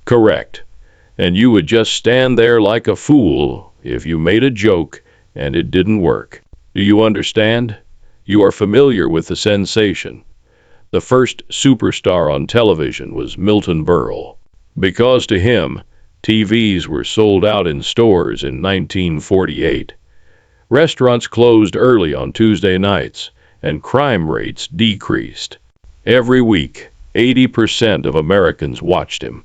Correct. And you would just stand there like a fool if you made a joke and it didn't work. Do you understand? You are familiar with the sensation. The first superstar on television was Milton Berle, because to him, TVs were sold out in stores in 1948. Restaurants closed early on Tuesday nights, and crime rates decreased. Every week, 80% of Americans watched him.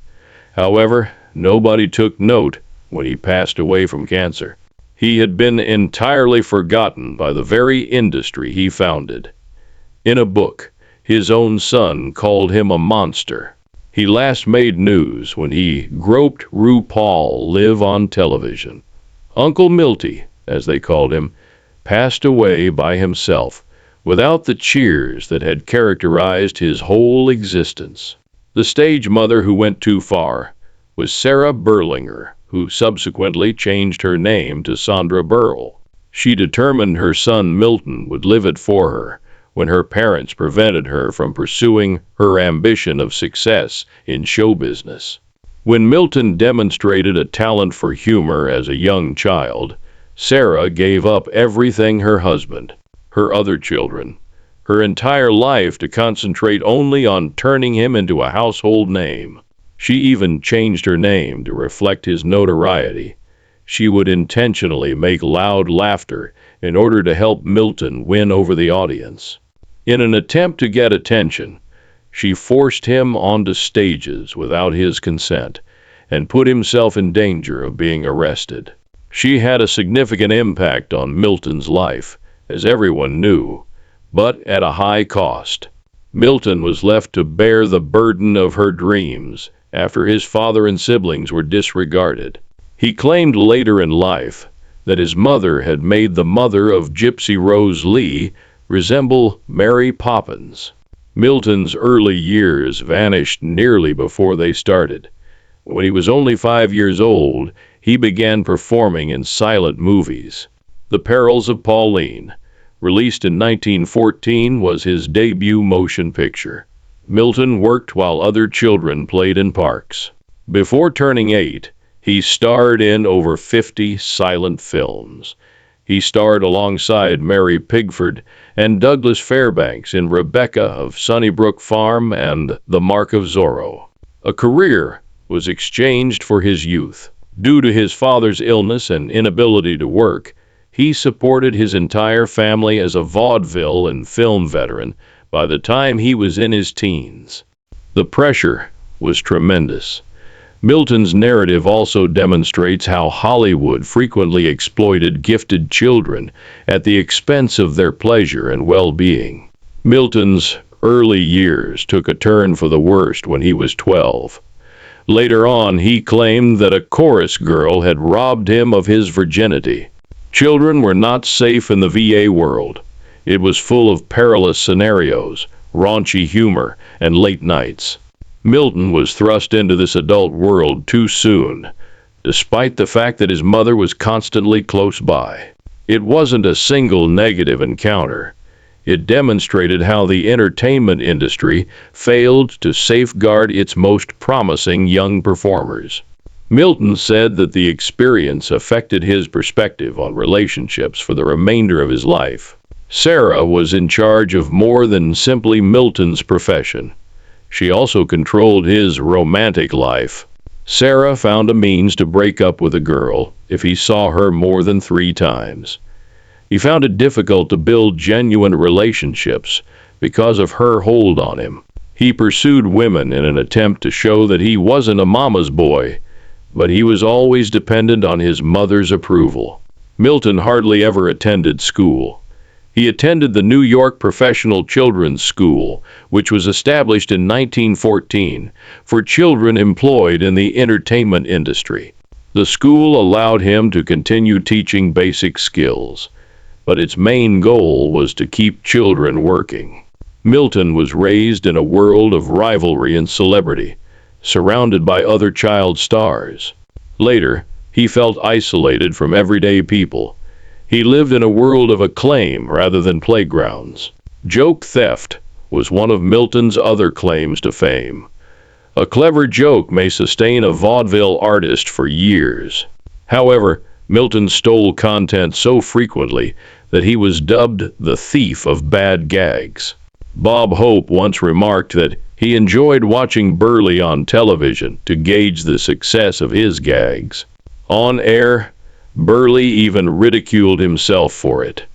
However, nobody took note when he passed away from cancer. He had been entirely forgotten by the very industry he founded. In a book, his own son called him a monster. He last made news when he groped RuPaul live on television. Uncle Milty, as they called him, passed away by himself, without the cheers that had characterized his whole existence. The stage mother who went too far was Sarah Berlinger, who subsequently changed her name to Sandra Berle. She determined her son Milton would live it for her when her parents prevented her from pursuing her ambition of success in show business. When Milton demonstrated a talent for humor as a young child, Sarah gave up everything: her husband, her other children, her entire life, to concentrate only on turning him into a household name. She even changed her name to reflect his notoriety. She would intentionally make loud laughter in order to help Milton win over the audience. In an attempt to get attention, she forced him onto stages without his consent and put himself in danger of being arrested. She had a significant impact on Milton's life, as everyone knew, but at a high cost. Milton was left to bear the burden of her dreams after his father and siblings were disregarded. He claimed later in life that his mother had made the mother of Gypsy Rose Lee resemble Mary Poppins. Milton's early years vanished nearly before they started. When he was only 5 years old, he began performing in silent movies. The Perils of Pauline, released in 1914, was his debut motion picture. Milton worked while other children played in parks. Before turning 8, he starred in over 50 silent films. He starred alongside Mary Pickford and Douglas Fairbanks in Rebecca of Sunnybrook Farm and The Mark of Zorro. A career was exchanged for his youth. Due to his father's illness and inability to work, he supported his entire family as a vaudeville and film veteran by the time he was in his teens. The pressure was tremendous. Milton's narrative also demonstrates how Hollywood frequently exploited gifted children at the expense of their pleasure and well-being. Milton's early years took a turn for the worst when he was 12. Later on, he claimed that a chorus girl had robbed him of his virginity. Children were not safe in the VA world. It was full of perilous scenarios, raunchy humor, and late nights. Milton was thrust into this adult world too soon, despite the fact that his mother was constantly close by. It wasn't a single negative encounter. It demonstrated how the entertainment industry failed to safeguard its most promising young performers. Milton said that the experience affected his perspective on relationships for the remainder of his life. Sarah was in charge of more than simply Milton's profession. She also controlled his romantic life. Sarah found a means to break up with a girl if he saw her more than 3 times. He found it difficult to build genuine relationships because of her hold on him. He pursued women in an attempt to show that he wasn't a mama's boy, but he was always dependent on his mother's approval. Milton hardly ever attended school. He attended the New York Professional Children's School, which was established in 1914 for children employed in the entertainment industry. The school allowed him to continue teaching basic skills, but its main goal was to keep children working. Milton was raised in a world of rivalry and celebrity, surrounded by other child stars. Later, he felt isolated from everyday people. He lived in a world of acclaim rather than playgrounds. Joke theft was one of Milton's other claims to fame. A clever joke may sustain a vaudeville artist for years. However, Milton stole content so frequently that he was dubbed the thief of bad gags. Bob Hope once remarked that he enjoyed watching Berle on television to gauge the success of his gags. On air, Berle even ridiculed himself for it.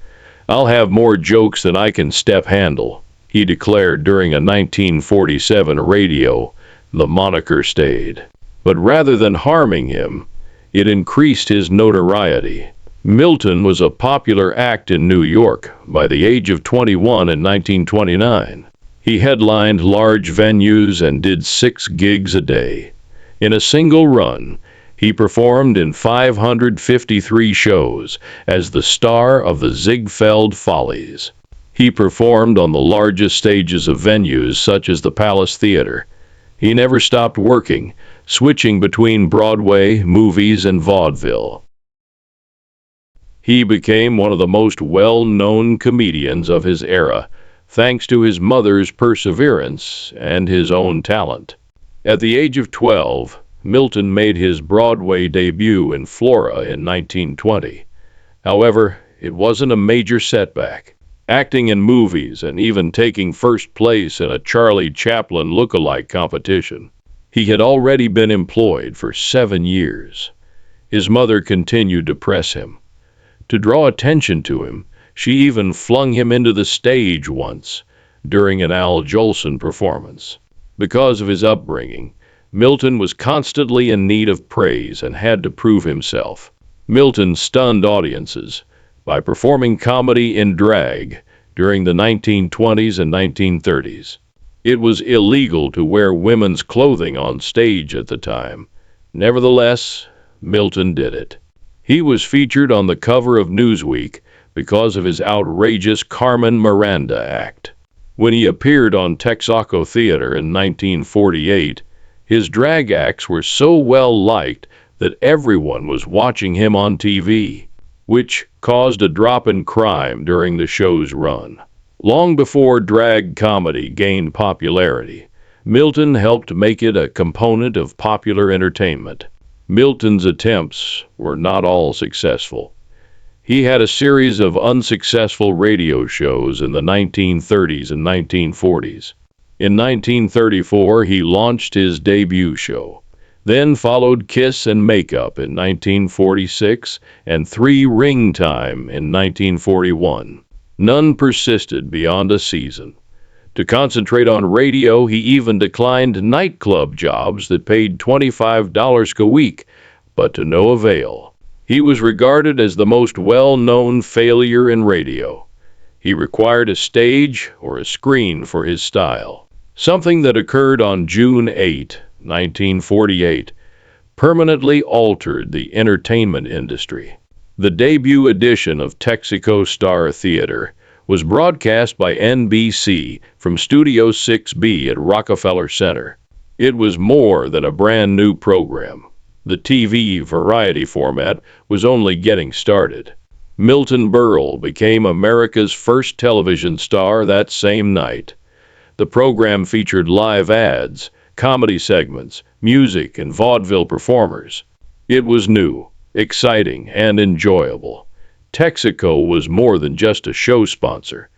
"I'll have more jokes than I can step handle," he declared during a 1947 radio. The moniker stayed. But rather than harming him, it increased his notoriety. Milton was a popular act in New York by the age of 21 in 1929. He headlined large venues and did 6 gigs a day. In a single run, he performed in 553 shows as the star of the Ziegfeld Follies. He performed on the largest stages of venues such as the Palace Theater. He never stopped working, switching between Broadway, movies, and vaudeville. He became one of the most well-known comedians of his era, thanks to his mother's perseverance and his own talent. At the age of 12, Milton made his Broadway debut in Flora in 1920. However, it wasn't a major setback. Acting in movies and even taking first place in a Charlie Chaplin look-alike competition. He had already been employed for 7 years. His mother continued to press him. To draw attention to him, she even flung him into the stage once, during an Al Jolson performance. Because of his upbringing, Milton was constantly in need of praise and had to prove himself. Milton stunned audiences by performing comedy in drag during the 1920s and 1930s. It was illegal to wear women's clothing on stage at the time. Nevertheless, Milton did it. He was featured on the cover of Newsweek because of his outrageous Carmen Miranda act. When he appeared on Texaco Theater in 1948, his drag acts were so well liked that everyone was watching him on TV, which caused a drop in crime during the show's run. Long before drag comedy gained popularity, Milton helped make it a component of popular entertainment. Milton's attempts were not all successful. He had a series of unsuccessful radio shows in the 1930s and 1940s. In 1934, he launched his debut show. Then followed Kiss and Makeup in 1946 and 3 Ring Time in 1941. None persisted beyond a season. To concentrate on radio, he even declined nightclub jobs that paid $25 a week, but to no avail. He was regarded as the most well-known failure in radio. He required a stage or a screen for his style. Something that occurred on June 8, 1948, permanently altered the entertainment industry. The debut edition of Texaco Star Theater was broadcast by NBC from Studio 6B at Rockefeller Center. It was more than a brand new program. The TV variety format was only getting started. Milton Berle became America's first television star that same night. The program featured live ads, comedy segments, music, and vaudeville performers. It was new, exciting, and enjoyable. Texaco was more than just a show sponsor.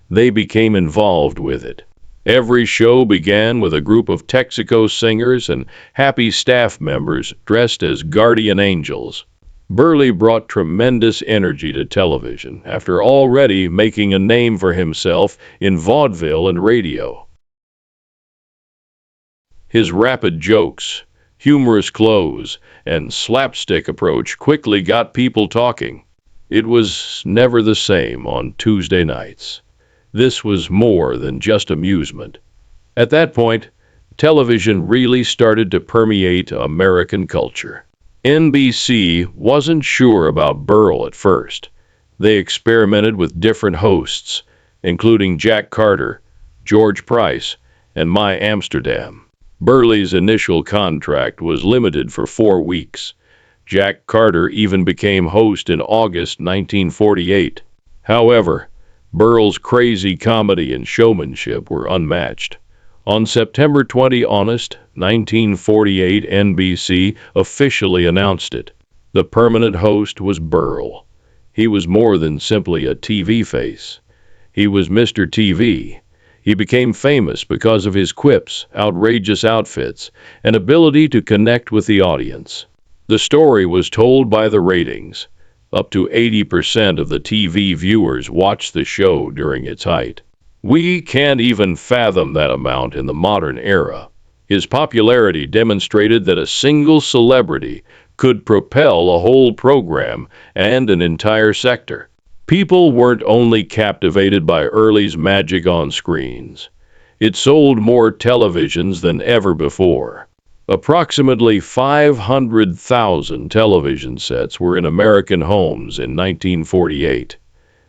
They became involved with it. Every show began with a group of Texaco singers and happy staff members dressed as guardian angels. Berle brought tremendous energy to television after already making a name for himself in vaudeville and radio. His rapid jokes, humorous clothes, and slapstick approach quickly got people talking. It was never the same on Tuesday nights. This was more than just amusement. At that point, television really started to permeate American culture. NBC wasn't sure about Berle at first. They experimented with different hosts, including Jack Carter, George Price, and My Amsterdam. Berle's initial contract was limited for 4 weeks. Jack Carter even became host in August 1948. However, Berle's crazy comedy and showmanship were unmatched. On September 20, 1948, NBC officially announced it. The permanent host was Berle. He was more than simply a TV face. He was Mr. TV. He became famous because of his quips, outrageous outfits, and ability to connect with the audience. The story was told by the ratings. Up to 80% of the TV viewers watched the show during its height. We can't even fathom that amount in the modern era. His popularity demonstrated that a single celebrity could propel a whole program and an entire sector. People weren't only captivated by Early's magic on screens. It sold more televisions than ever before. Approximately 500,000 television sets were in American homes in 1948.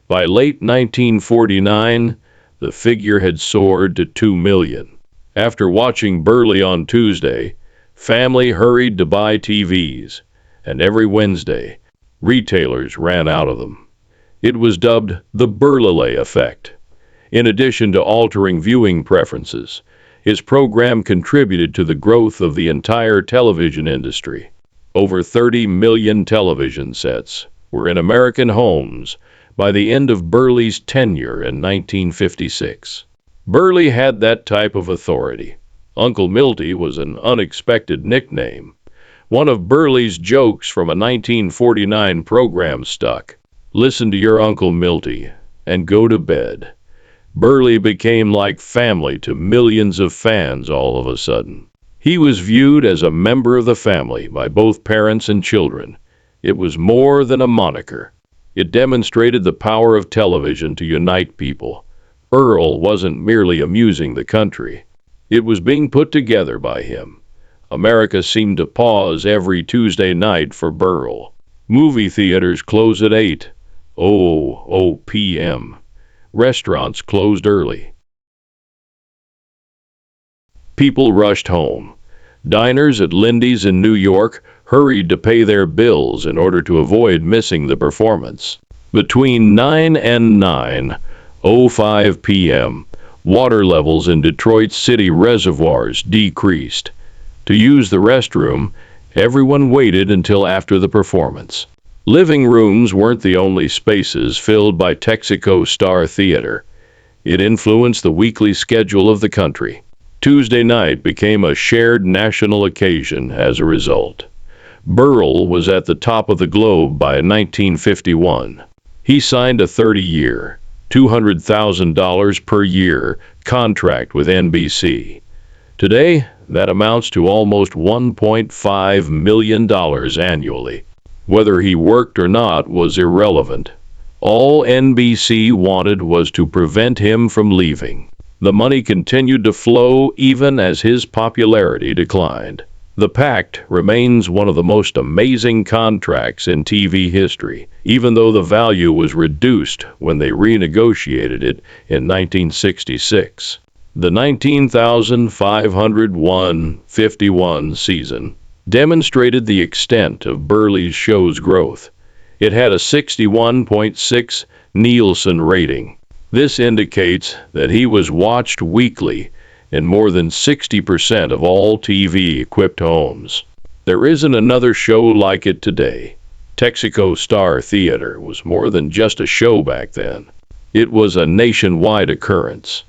By late 1949, the figure had soared to 2 million. After watching Berle on Tuesday, family hurried to buy TVs, and every Wednesday, retailers ran out of them. It was dubbed the Berle effect. In addition to altering viewing preferences, his program contributed to the growth of the entire television industry. Over 30 million television sets were in American homes by the end of Berle's tenure in 1956. Berle had that type of authority. Uncle Milty was an unexpected nickname. One of Berle's jokes from a 1949 program stuck. Listen to your Uncle Milty and go to bed. Berle became like family to millions of fans all of a sudden. He was viewed as a member of the family by both parents and children. It was more than a moniker. It demonstrated the power of television to unite people. Earl wasn't merely amusing the country. It was being put together by him. America seemed to pause every Tuesday night for Berle. Movie theaters closed at 8:00 p.m. Restaurants closed early. People rushed home. Diners at Lindy's in New York hurried to pay their bills in order to avoid missing the performance. Between 9 and 9:05 p.m., water levels in Detroit City reservoirs decreased. To use the restroom, everyone waited until after the performance. Living rooms weren't the only spaces filled by Texaco Star Theater. It influenced the weekly schedule of the country. Tuesday night became a shared national occasion as a result. Berle was at the top of the globe by 1951. He signed a 30-year, $200,000 per year contract with NBC. Today, that amounts to almost $1.5 million annually. Whether he worked or not was irrelevant. All NBC wanted was to prevent him from leaving. The money continued to flow even as his popularity declined. The Pact remains one of the most amazing contracts in TV history, even though the value was reduced when they renegotiated it in 1966. The 19,551 season demonstrated the extent of Berle's show's growth. It had a 61.6 Nielsen rating. This indicates that he was watched weekly in more than 60% of all TV-equipped homes. There isn't another show like it today. Texaco Star Theater was more than just a show back then. It was a nationwide occurrence.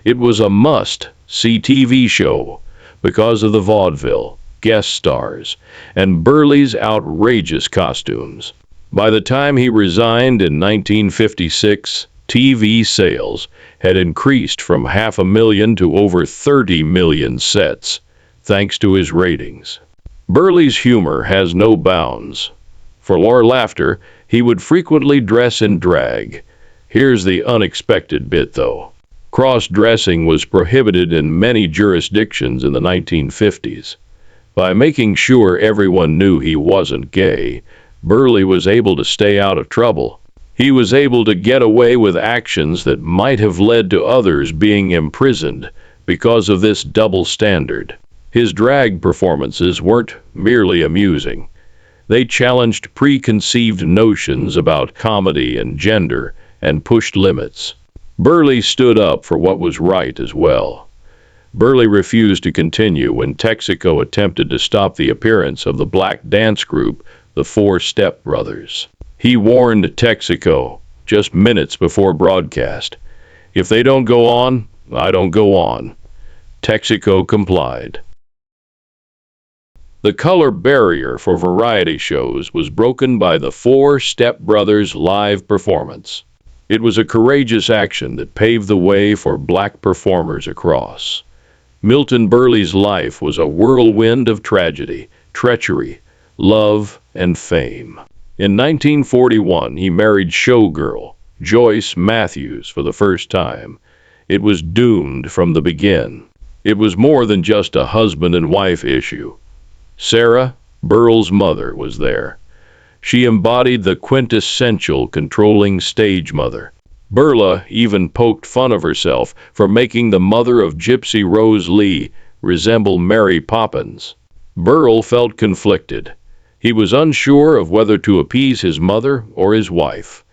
It was a must-see TV show because of the vaudeville, guest stars, and Berle's outrageous costumes. By the time he resigned in 1956, TV sales had increased from 500,000 to over 30 million sets, thanks to his ratings. Berle's humor has no bounds. For more laughter, he would frequently dress in drag. Here's the unexpected bit, though. Cross-dressing was prohibited in many jurisdictions in the 1950s. By making sure everyone knew he wasn't gay, Berle was able to stay out of trouble. He was able to get away with actions that might have led to others being imprisoned because of this double standard. His drag performances weren't merely amusing. They challenged preconceived notions about comedy and gender and pushed limits. Berle stood up for what was right as well. Berle refused to continue when Texaco attempted to stop the appearance of the black dance group, the Four Step Brothers. He warned Texaco just minutes before broadcast, "If they don't go on, I don't go on." Texaco complied. The color barrier for variety shows was broken by the Four Step Brothers' live performance. It was a courageous action that paved the way for black performers across. Milton Berle's life was a whirlwind of tragedy, treachery, love, and fame. In 1941, he married showgirl Joyce Matthews for the first time. It was doomed from the beginning. It was more than just a husband and wife issue. Sarah, Berle's mother, was there. She embodied the quintessential controlling stage mother. Berle even poked fun of herself for making the mother of Gypsy Rose Lee resemble Mary Poppins. Berle felt conflicted. He was unsure of whether to appease his mother or his wife.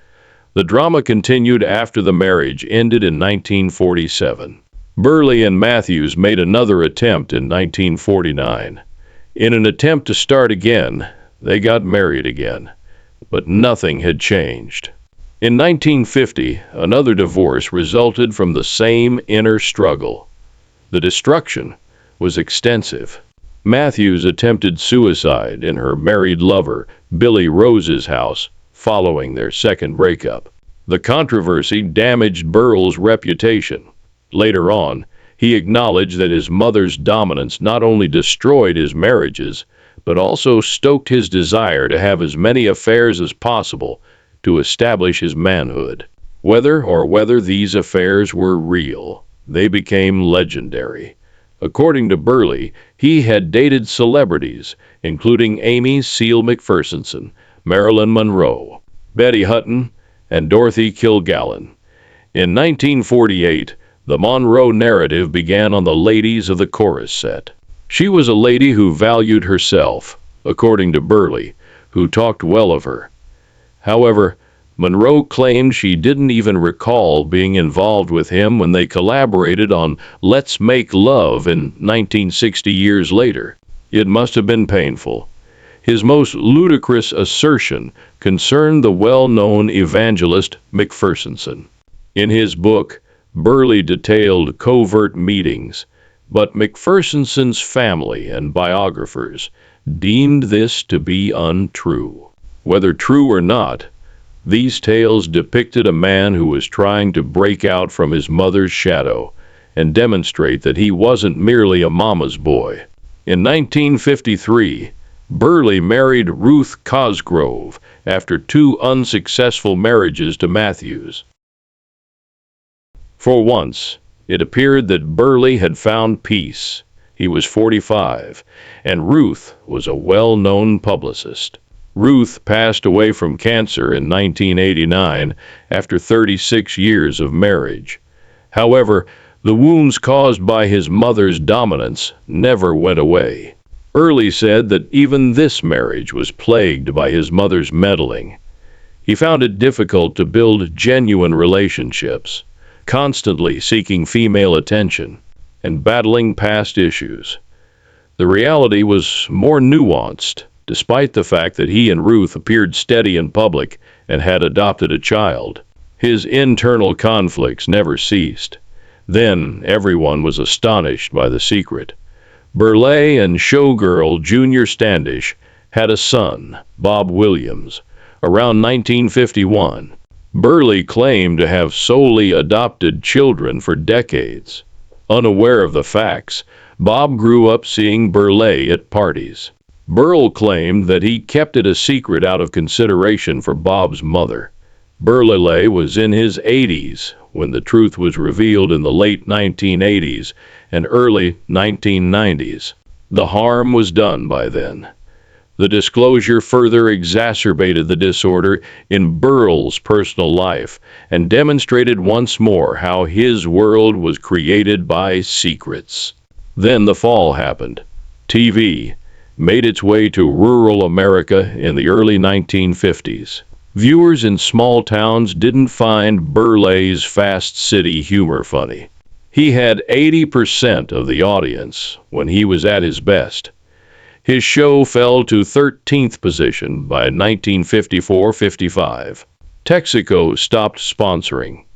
The drama continued after the marriage ended in 1947. Berle and Matthews made another attempt in 1949. In an attempt to start again, they got married again, but nothing had changed. In 1950, another divorce resulted from the same inner struggle. The destruction was extensive. Matthews attempted suicide in her married lover, Billy Rose's house, following their second breakup. The controversy damaged Berle's reputation. Later on, he acknowledged that his mother's dominance not only destroyed his marriages, but also stoked his desire to have as many affairs as possible to establish his manhood. Whether these affairs were real, they became legendary. According to Berle, he had dated celebrities, including Amy Seal McPherson, Marilyn Monroe, Betty Hutton, and Dorothy Kilgallen. In 1948, the Monroe narrative began on the ladies of the chorus set. She was a lady who valued herself, according to Berle, who talked well of her. However, Monroe claimed she didn't even recall being involved with him when they collaborated on Let's Make Love in 1960 years later. It must have been painful. His most ludicrous assertion concerned the well-known evangelist McPherson. In his book, Berle detailed covert meetings, but McPherson's family and biographers deemed this to be untrue. Whether true or not, these tales depicted a man who was trying to break out from his mother's shadow and demonstrate that he wasn't merely a mama's boy. In 1953, Berle married Ruth Cosgrove after 2 unsuccessful marriages to Matthews. For once, it appeared that Berle had found peace. He was 45, and Ruth was a well-known publicist. Ruth passed away from cancer in 1989 after 36 years of marriage. However, the wounds caused by his mother's dominance never went away. Berle said that even this marriage was plagued by his mother's meddling. He found it difficult to build genuine relationships, constantly seeking female attention and battling past issues. The reality was more nuanced, despite the fact that he and Ruth appeared steady in public and had adopted a child. His internal conflicts never ceased. Then everyone was astonished by the secret. Berle and showgirl Junior Standish had a son, Bob Williams, around 1951. Berle claimed to have solely adopted children for decades. Unaware of the facts, Bob grew up seeing Berle at parties. Berle claimed that he kept it a secret out of consideration for Bob's mother. Berle was in his 80s when the truth was revealed in the late 1980s and early 1990s. The harm was done by then. The disclosure further exacerbated the disorder in Berle's personal life and demonstrated once more how his world was created by secrets. Then the fall happened. TV made its way to rural America in the early 1950s. Viewers in small towns didn't find Berle's fast city humor funny. He had 80% of the audience when he was at his best. His show fell to 13th position by 1954-55. Texaco stopped sponsoring.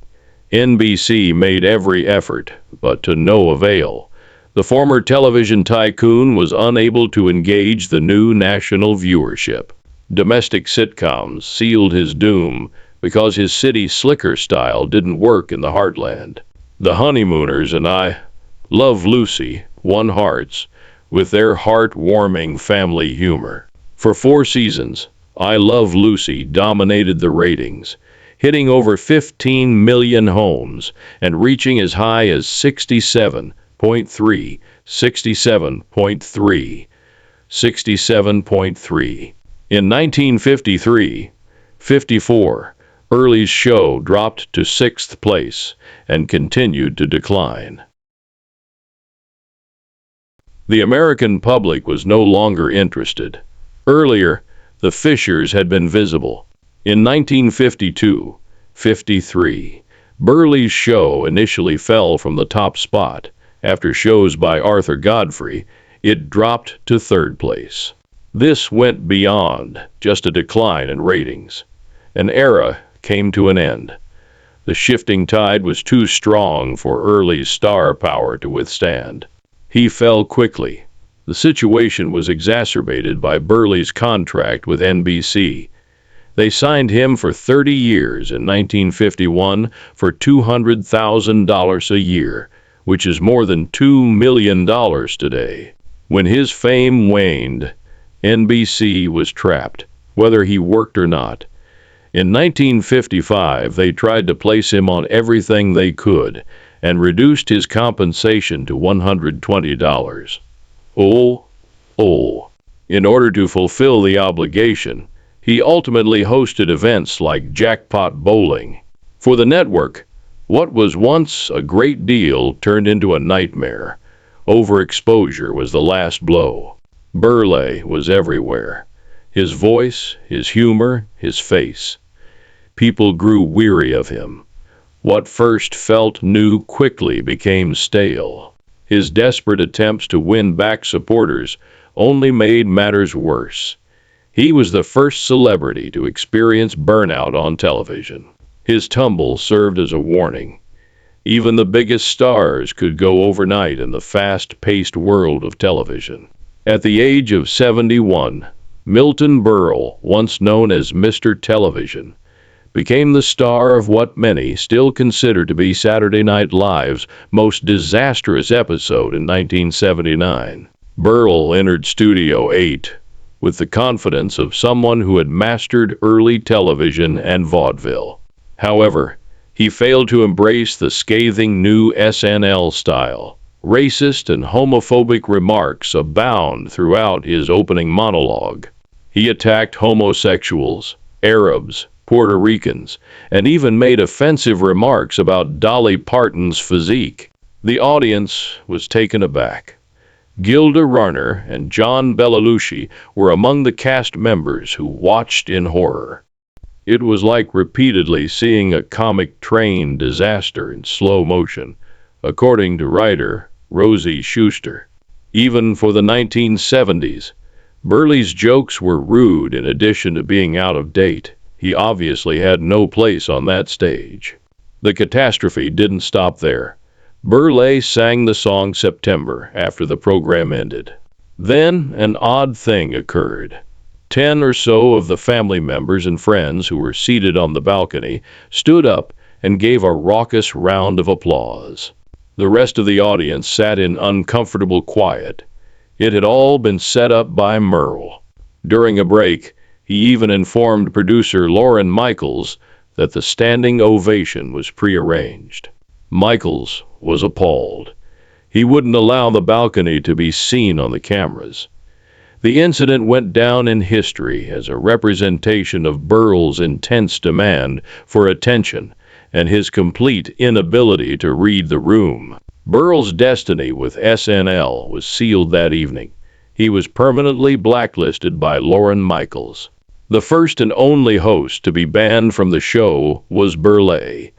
NBC made every effort, but to no avail. The former television tycoon was unable to engage the new national viewership. Domestic sitcoms sealed his doom because his city slicker style didn't work in the heartland. The Honeymooners and I Love Lucy won hearts with their heartwarming family humor. For 4 seasons, I Love Lucy dominated the ratings, hitting over 15 million homes and reaching as high as 67.3, 67.3, 67.3. In 1953-54, Berle's show dropped to 6th place and continued to decline. The American public was no longer interested. Earlier, the fissures had been visible. In 1952-53, Berle's show initially fell from the top spot. After shows by Arthur Godfrey, it dropped to 3rd place. This went beyond just a decline in ratings. An era came to an end. The shifting tide was too strong for Berle's star power to withstand. He fell quickly. The situation was exacerbated by Berle's contract with NBC. They signed him for 30 years in 1951 for $200,000 a year, which is more than $2 million today. When his fame waned, NBC was trapped, whether he worked or not. In 1955, they tried to place him on everything they could and reduced his compensation to $120. In order to fulfill the obligation, he ultimately hosted events like Jackpot Bowling. For the network, what was once a great deal turned into a nightmare. Overexposure was the last blow. Berle was everywhere. His voice, his humor, his face. People grew weary of him. What first felt new quickly became stale. His desperate attempts to win back supporters only made matters worse. He was the first celebrity to experience burnout on television. His tumble served as a warning. Even the biggest stars could go overnight in the fast-paced world of television. At the age of 71, Milton Berle, once known as Mr. Television, became the star of what many still consider to be Saturday Night Live's most disastrous episode in 1979. Berle entered Studio 8 with the confidence of someone who had mastered early television and vaudeville. However, he failed to embrace the scathing new SNL style. Racist and homophobic remarks abound throughout his opening monologue. He attacked homosexuals, Arabs, Puerto Ricans, and even made offensive remarks about Dolly Parton's physique. The audience was taken aback. Gilda Radner and John Belushi were among the cast members who watched in horror. It was like repeatedly seeing a comic train disaster in slow motion, according to writer Rosie Schuster. Even for the 1970s, Berle's jokes were rude in addition to being out of date. He obviously had no place on that stage. The catastrophe didn't stop there. Berle sang the song September after the program ended. Then an odd thing occurred. 10 or so of the family members and friends who were seated on the balcony stood up and gave a raucous round of applause. The rest of the audience sat in uncomfortable quiet. It had all been set up by Merle. During a break, he even informed producer Lorne Michaels that the standing ovation was prearranged. Michaels was appalled. He wouldn't allow the balcony to be seen on the cameras. The incident went down in history as a representation of Berle's intense demand for attention and his complete inability to read the room. Berle's destiny with SNL was sealed that evening. He was permanently blacklisted by Lorne Michaels. The first and only host to be banned from the show was Berle.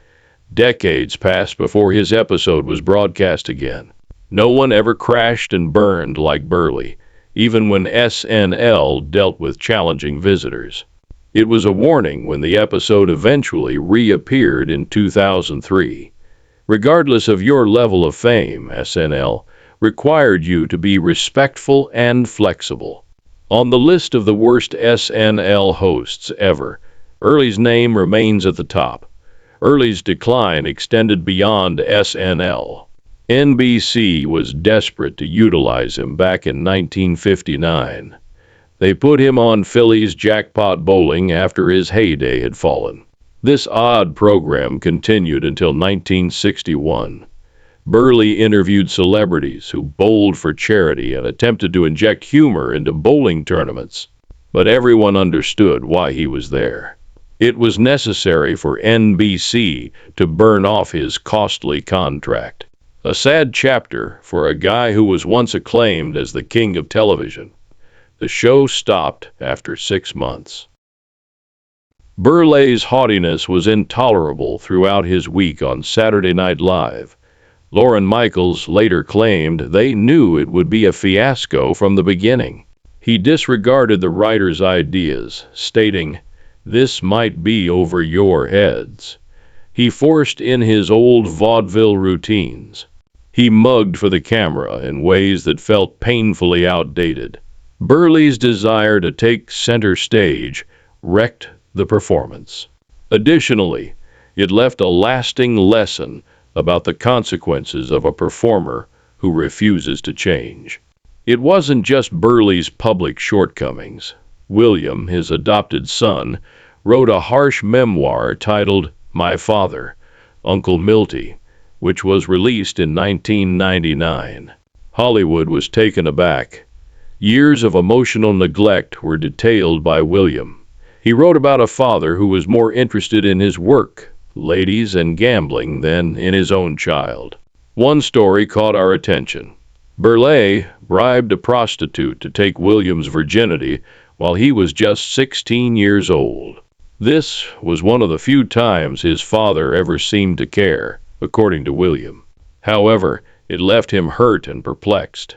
Decades passed before his episode was broadcast again. No one ever crashed and burned like Berle, even when SNL dealt with challenging visitors. It was a warning when the episode eventually reappeared in 2003. Regardless of your level of fame, SNL required you to be respectful and flexible. On the list of the worst SNL hosts ever, Early's name remains at the top. Early's decline extended beyond SNL. NBC was desperate to utilize him back in 1959. They put him on Philly's Jackpot Bowling after his heyday had fallen. This odd program continued until 1961. Berle interviewed celebrities who bowled for charity and attempted to inject humor into bowling tournaments. But everyone understood why he was there. It was necessary for NBC to burn off his costly contract. A sad chapter for a guy who was once acclaimed as the king of television. The show stopped after 6 months. Berle's haughtiness was intolerable throughout his week on Saturday Night Live. Lorne Michaels later claimed they knew it would be a fiasco from the beginning. He disregarded the writer's ideas, stating, "This might be over your heads." He forced in his old vaudeville routines. He mugged for the camera in ways that felt painfully outdated. Berle's desire to take center stage wrecked the performance. Additionally, it left a lasting lesson about the consequences of a performer who refuses to change. It wasn't just Berle's public shortcomings. William, his adopted son, wrote a harsh memoir titled My Father, Uncle Milty, which was released in 1999. Hollywood was taken aback. Years of emotional neglect were detailed by William. He wrote about a father who was more interested in his work, ladies, and gambling than in his own child. One story caught our attention. Berle bribed a prostitute to take William's virginity while he was just 16 years old. This was one of the few times his father ever seemed to care, according to William. However, it left him hurt and perplexed.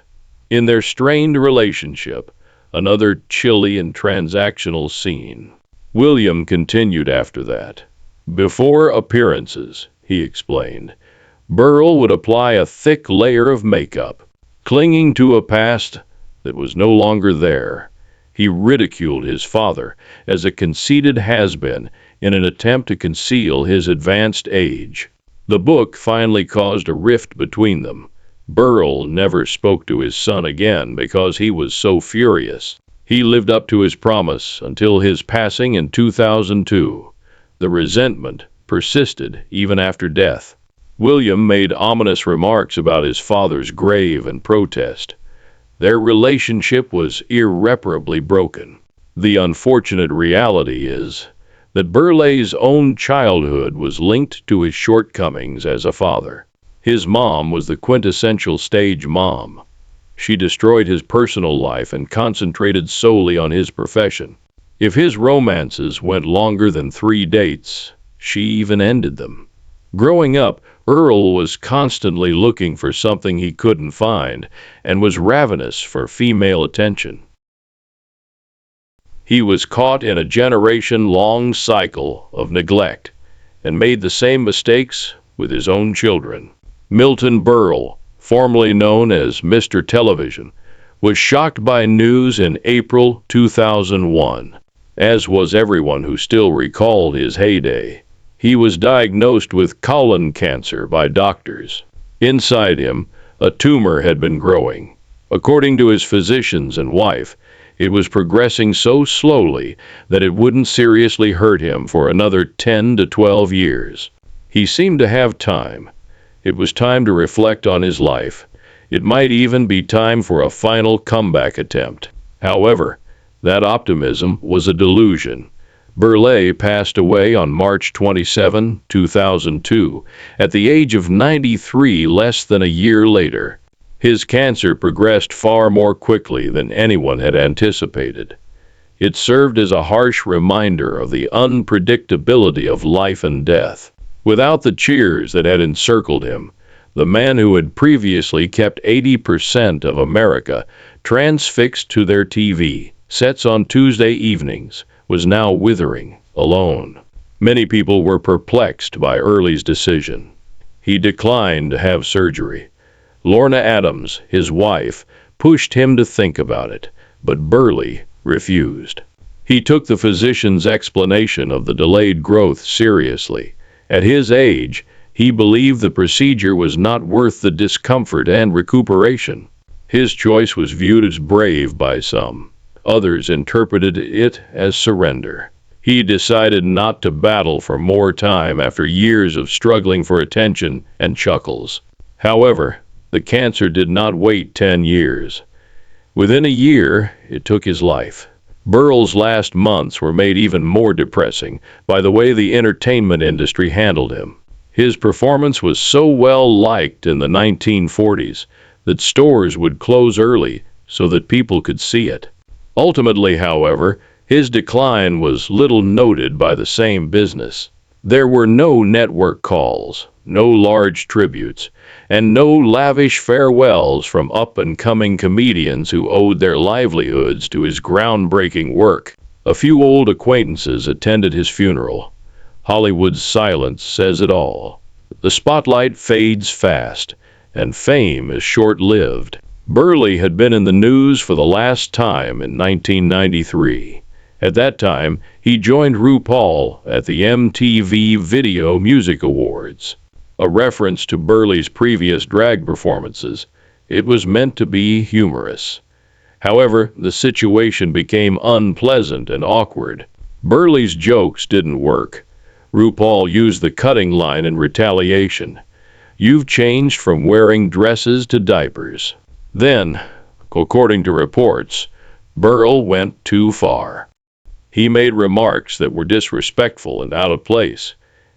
In their strained relationship, another chilly and transactional scene. William continued after that. Before appearances, he explained, Berle would apply a thick layer of makeup, clinging to a past that was no longer there. He ridiculed his father as a conceited has-been in an attempt to conceal his advanced age. The book finally caused a rift between them. Berle never spoke to his son again because he was so furious. He lived up to his promise until his passing in 2002. The resentment persisted even after death. William made ominous remarks about his father's grave and protest. Their relationship was irreparably broken. The unfortunate reality is that Berle's own childhood was linked to his shortcomings as a father. His mom was the quintessential stage mom. She destroyed his personal life and concentrated solely on his profession. If his romances went longer than 3 dates, she even ended them. Growing up, Earl was constantly looking for something he couldn't find and was ravenous for female attention. He was caught in a generation-long cycle of neglect and made the same mistakes with his own children. Milton Berle, formerly known as Mr. Television, was shocked by news in April 2001, as was everyone who still recalled his heyday. He was diagnosed with colon cancer by doctors. Inside him, a tumor had been growing. According to his physicians and wife, it was progressing so slowly that it wouldn't seriously hurt him for another 10 to 12 years. He seemed to have time. It was time to reflect on his life. It might even be time for a final comeback attempt. However, that optimism was a delusion. Berle passed away on March 27, 2002, at the age of 93, less than a year later. His cancer progressed far more quickly than anyone had anticipated. It served as a harsh reminder of the unpredictability of life and death. Without the cheers that had encircled him, the man who had previously kept 80% of America transfixed to their TV sets on Tuesday evenings was now withering, alone. Many people were perplexed by Early's decision. He declined to have surgery. Lorna Adams, his wife, pushed him to think about it, but Berle refused. He took the physician's explanation of the delayed growth seriously. At his age, he believed the procedure was not worth the discomfort and recuperation. His choice was viewed as brave by some. Others interpreted it as surrender. He decided not to battle for more time after years of struggling for attention and chuckles. However, the cancer did not wait 10 years. Within a year, it took his life. Berle's last months were made even more depressing by the way the entertainment industry handled him. His performance was so well liked in the 1940s that stores would close early so that people could see it. Ultimately, however, his decline was little noted by the same business. There were no network calls, no large tributes, and no lavish farewells from up-and-coming comedians who owed their livelihoods to his groundbreaking work. A few old acquaintances attended his funeral. Hollywood's silence says it all. The spotlight fades fast, and fame is short-lived. Berle had been in the news for the last time in 1993. At that time, he joined RuPaul at the MTV Video Music Awards. A reference to Berle's previous drag performances, it was meant to be humorous. However, the situation became unpleasant and awkward. Berle's jokes didn't work. RuPaul used the cutting line in retaliation. "You've changed from wearing dresses to diapers." Then, according to reports, Berle went too far. He made remarks that were disrespectful and out of place,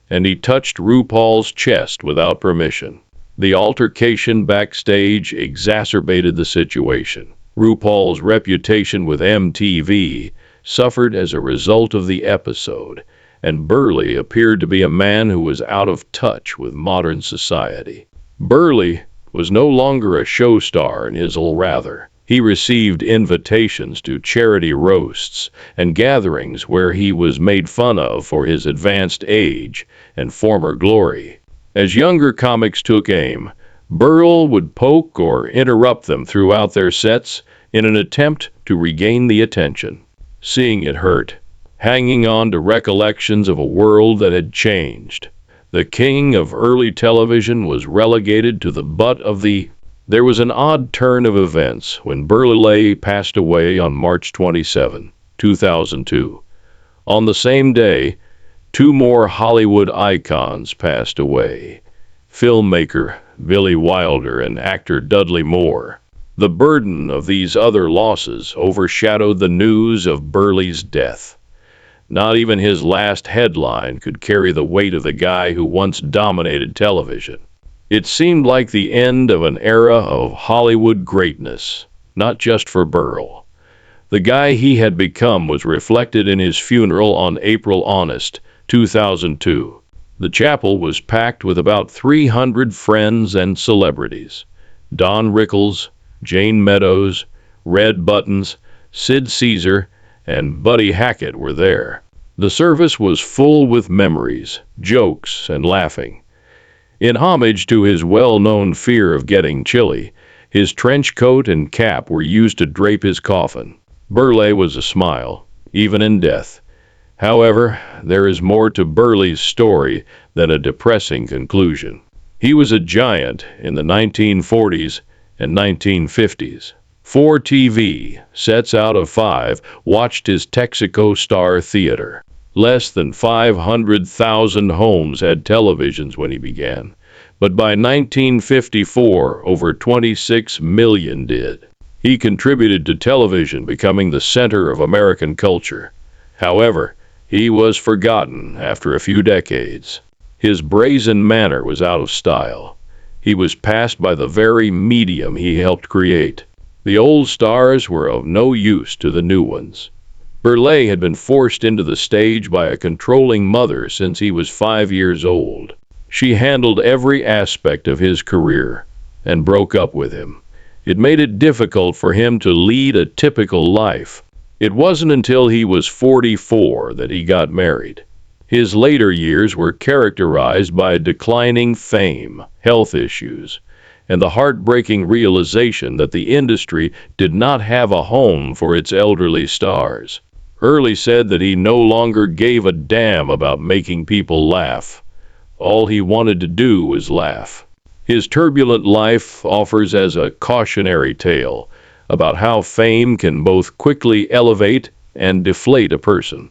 and he touched RuPaul's chest without permission. The altercation backstage exacerbated the situation. RuPaul's reputation with MTV suffered as a result of the episode, and Berle appeared to be a man who was out of touch with modern society. Berle was no longer a show star in his rather. He received invitations to charity roasts and gatherings where he was made fun of for his advanced age and former glory. As younger comics took aim, Berle would poke or interrupt them throughout their sets in an attempt to regain the attention. Seeing it hurt, hanging on to recollections of a world that had changed. The king of early television was relegated to the butt of the... There was an odd turn of events when Berle passed away on March 27, 2002. On the same day, two more Hollywood icons passed away. Filmmaker Billy Wilder and actor Dudley Moore. The burden of these other losses overshadowed the news of Berle's death. Not even his last headline could carry the weight of the guy who once dominated television. It seemed like the end of an era of Hollywood greatness, not just for Berle. The guy he had become was reflected in his funeral on April 2002. The chapel was packed with about 300 friends and celebrities. Don Rickles, Jane Meadows, Red Buttons, Sid Caesar, and Buddy Hackett were there. The service was full with memories, jokes, and laughing. In homage to his well-known fear of getting chilly, his trench coat and cap were used to drape his coffin. Berle was a smile, even in death. However, there is more to Berle's story than a depressing conclusion. He was a giant in the 1940s and 1950s. 4 TV sets out of 5 watched his Texaco Star Theater. Less than 500,000 homes had televisions when he began, but by 1954, over 26 million did. He contributed to television becoming the center of American culture. However, he was forgotten after a few decades. His brazen manner was out of style. He was passed by the very medium he helped create. The old stars were of no use to the new ones. Berle had been forced into the stage by a controlling mother since he was 5 years old. She handled every aspect of his career and broke up with him. It made it difficult for him to lead a typical life. It wasn't until he was 44 that he got married. His later years were characterized by declining fame, health issues, and the heartbreaking realization that the industry did not have a home for its elderly stars. Early said that he no longer gave a damn about making people laugh. All he wanted to do was laugh. His turbulent life offers as a cautionary tale about how fame can both quickly elevate and deflate a person.